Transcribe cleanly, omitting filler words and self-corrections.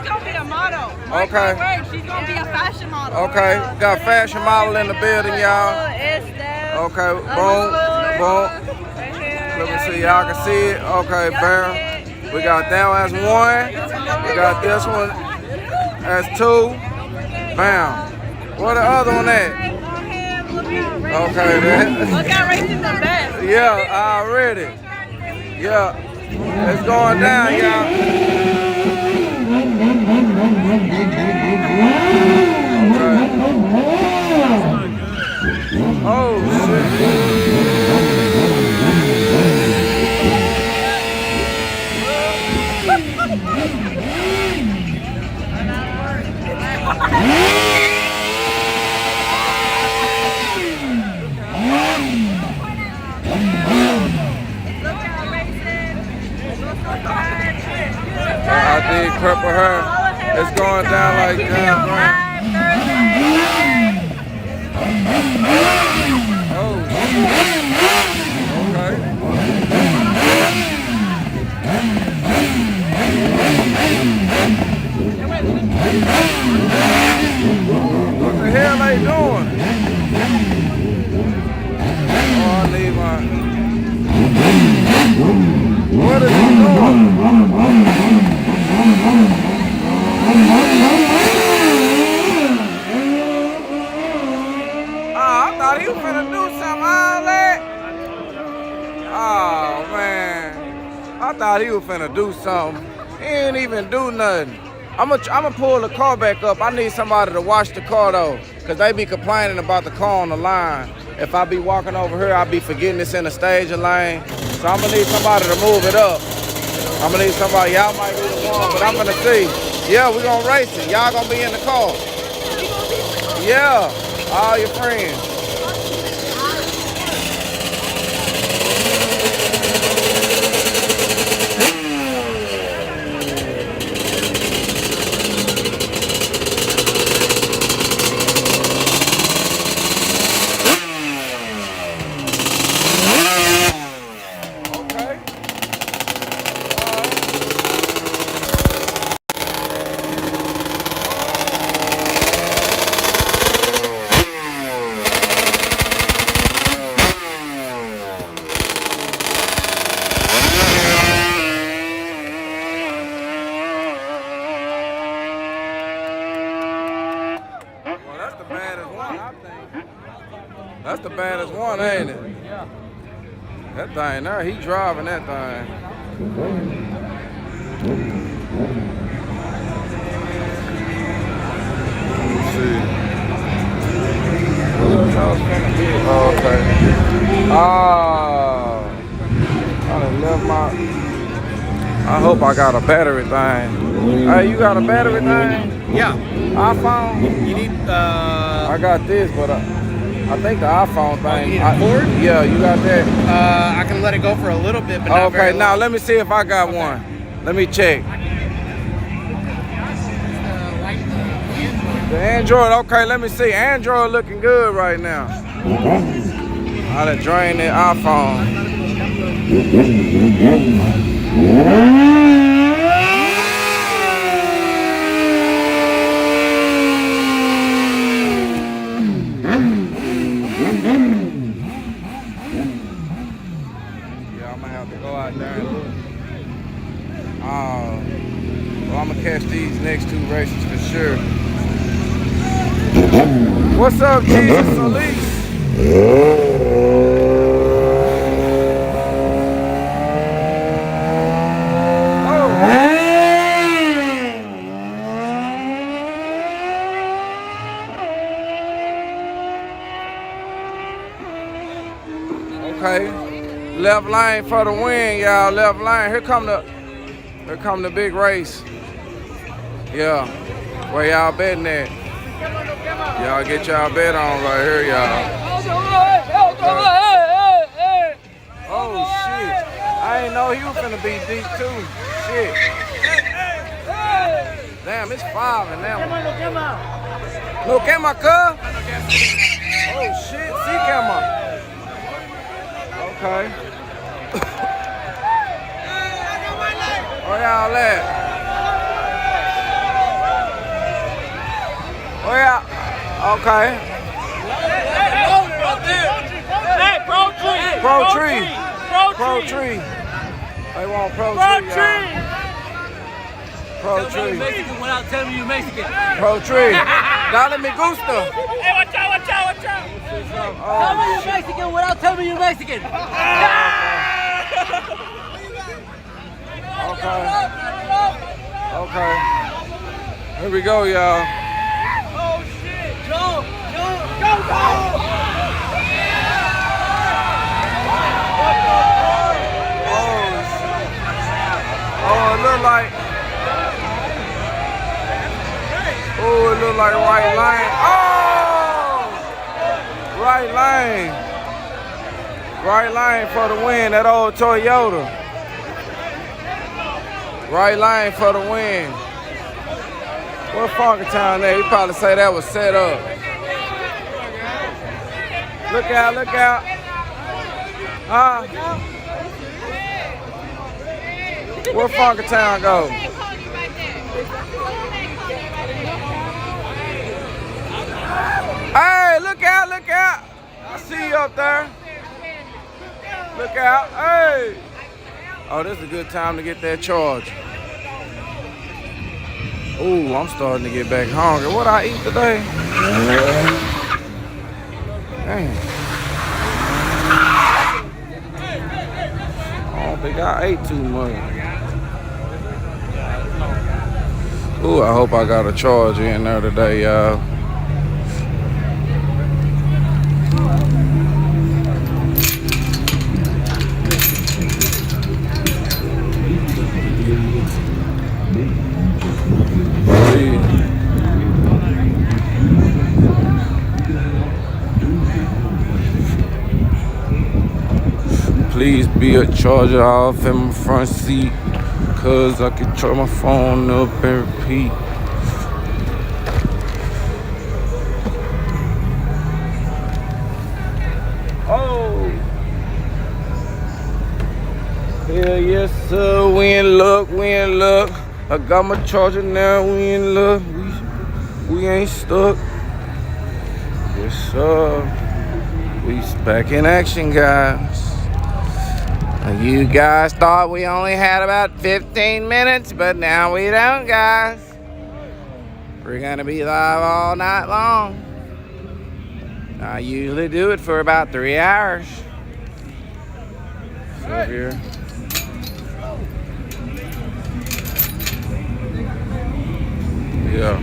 gonna be a model. Okay. She's gonna be a fashion model. Okay, got fashion model in the building, y'all. Okay, boom, boom. Let me see, y'all can see it. Okay, bam. We got that one as one. We got this one as two. Bam. Where the other one at? Okay, then. Look at racing the best. Yeah, already. Yeah, it's going down, y'all. Okay. Oh, shit. I did purple her. It's going down like that. Oh, okay. What the hell they doing? Oh, I need my. What is he doing? I thought he was finna do something, all that. Oh, man. I thought he was finna do something. He ain't even do nothing. I'm gonna pull the car back up. I need somebody to watch the car, though, because they be complaining about the car on the line. If I be walking over here, I be forgetting it's in the staging lane. So I'm gonna need somebody to move it up. I'm gonna need somebody, y'all might be the one, but I'm gonna see. Yeah, we gonna race it. Y'all gonna be in the car. Yeah, all your friends. That's the baddest one, ain't it? Yeah. That thing there, he driving that thing. Let's see. Oh, okay. Oh. I done left my... I hope I got a battery thing. Hey, you got a battery thing? Yeah. iPhone? You need, I got this, but I think the iPhone thing. Cord? Yeah, you got that? I can let it go for a little bit, but not very long. Now let me see if I got one. Let me check. The Android, okay, let me see. Android looking good right now. I done drained the iPhone. Well, I'm gonna catch these next two races for sure. What's up, Jesus Elise? Okay, left lane for the win, y'all. Left lane. Here come the big race. Yeah, where y'all betting at? Y'all get y'all bet on right here, y'all. Oh shit! I ain't know he was finna be deep too. Shit. Damn, it's 5 in that one. Look at my car. Oh shit! See camera. Okay. Where y'all at? Okay. Hey, pro tree. Pro tree. They want pro tree. Pro tree. Mexican without telling me you Mexican. Pro tree. Dale me gusta. Hey, watch out. Tell me you're Mexican without telling me you're Mexican. Okay. Here we go, y'all. Oh shit! Jump! Go! Oh, it look like right lane. Oh! Right lane for the win, that old Toyota. Right lane for the win. What Funky Town there? You probably say that was set up. Look out. Huh? Where Funky Town go? Hey, look out. I see you up there. Look out. Hey. Oh, this is a good time to get that charge. Ooh, I'm starting to get back hungry. What I eat today? Dang. I don't think I ate too much. Ooh, I hope I got a charge in there today, y'all. Please be a charger off in my front seat, cause I can charge my phone up and repeat. Oh, hell yes sir, we in luck. I got my charger now, we in luck. We ain't stuck. Yes sir, we back in action, guys. You guys thought we only had about 15 minutes, but now we don't, guys. We're gonna be live all night long. I usually do it for about 3 hours. So here. Yeah.